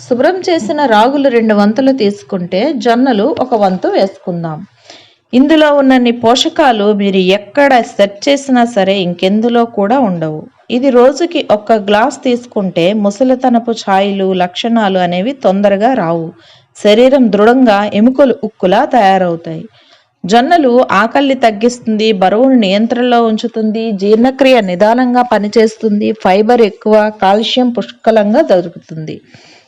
శుభ్రం చేసిన రాగులు 2 వంతులు తీసుకుంటే జొన్నలు 1 వంతు వేసుకుందాం. ఇందులో ఉన్నన్ని పోషకాలు మీరు ఎక్కడ సెట్ చేసినా సరే ఇంకెందులో కూడా ఉండవు. ఇది రోజుకి 1 గ్లాస్ తీసుకుంటే ముసలితనపు ఛాయలు లక్షణాలు అనేవి తొందరగా రావు. శరీరం దృఢంగా ఎముకలు ఉక్కులా తయారవుతాయి. జొన్నలు ఆకలిని తగ్గిస్తుంది, బరువును నియంత్రణలో ఉంచుతుంది, జీర్ణక్రియ నిదానంగా పనిచేస్తుంది, ఫైబర్ ఎక్కువ, కాల్షియం పుష్కలంగా దొరుకుతుంది.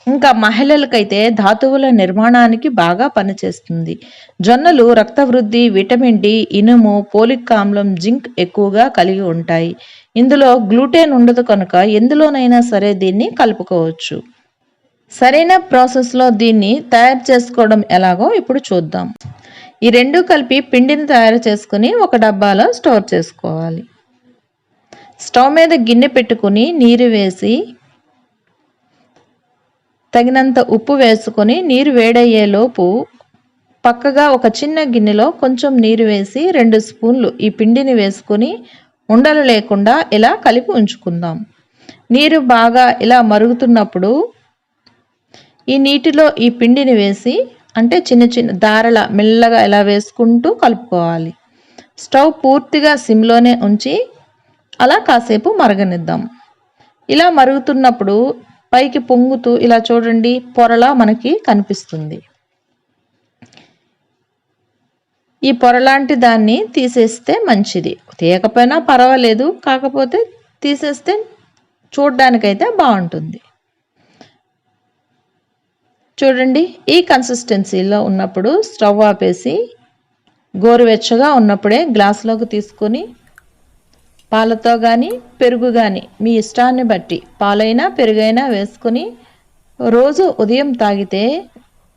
ఇంకా మహిళలకైతే ధాతువుల నిర్మాణానికి బాగా పనిచేస్తుంది. జొన్నలు రక్త వృద్ధి, విటమిన్ డి, ఇనుము, పోలిక్ ఆమ్లం, జింక్ ఎక్కువగా కలిగి ఉంటాయి. ఇందులో గ్లూటెన్ ఉండదు కనుక ఎందులోనైనా సరే దీన్ని కలుపుకోవచ్చు. సరైన ప్రాసెస్లో దీన్ని తయారు చేసుకోవడం ఎలాగో ఇప్పుడు చూద్దాం. ఈ 2 కలిపి పిండిని తయారు చేసుకుని ఒక డబ్బాలో స్టోర్ చేసుకోవాలి. స్టవ్ మీద గిన్నె పెట్టుకుని నీరు వేసి తగినంత ఉప్పు వేసుకొని నీరు వేడయ్యేలోపు పక్కగా ఒక చిన్న గిన్నెలో కొంచెం నీరు వేసి 2 స్పూన్లు ఈ పిండిని వేసుకొని ఉండలు లేకుండా ఇలా కలిపి ఉంచుకుందాం. నీరు బాగా ఇలా మరుగుతున్నప్పుడు ఈ నీటిలో ఈ పిండిని వేసి అంటే చిన్న చిన్న దారల మెల్లగా ఇలా వేసుకుంటూ కలుపుకోవాలి. స్టవ్ పూర్తిగా సిమ్లోనే ఉంచి అలా కాసేపు మరగనిద్దాం. ఇలా మరుగుతున్నప్పుడు పైకి పొంగుతూ ఇలా చూడండి పొరలా మనకి కనిపిస్తుంది. ఈ పొరలాంటి దాన్ని తీసేస్తే మంచిది. తీయకపోయినా పర్వాలేదు, కాకపోతే తీసేస్తే చూడ్డానికైతే బాగుంటుంది. చూడండి ఈ కన్సిస్టెన్సీలో ఉన్నప్పుడు స్టవ్ ఆపేసి గోరువెచ్చగా ఉన్నప్పుడే గ్లాసులోకి తీసుకొని పాలతో కానీ పెరుగు కానీ మీ ఇష్టాన్ని బట్టి పాలైనా పెరుగైనా వేసుకొని రోజు ఉదయం తాగితే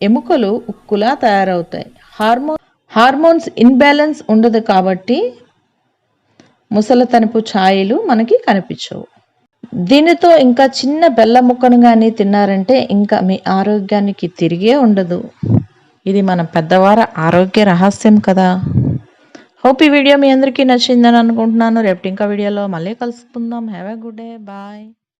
ఎముకలు ఉక్కులా తయారవుతాయి. హార్మోన్స్ ఇన్బ్యాలెన్స్ ఉండదు కాబట్టి ముసలితనపు ఛాయలు మనకి కనిపించవు. దీనితో ఇంకా చిన్న బెల్లం ముక్కను కానీ తిన్నారంటే ఇంకా మీ ఆరోగ్యానికి తిరిగే ఉండదు. ఇది మన పెద్దవారి ఆరోగ్య రహస్యం కదా. హోప్ ఈ వీడియో మీ అందరికీ నచ్చిందని అనుకుంటున్నాను. రేపు ఇంకా వీడియోలో మళ్ళీ కలుసుకుందాం. Have a good day. Bye.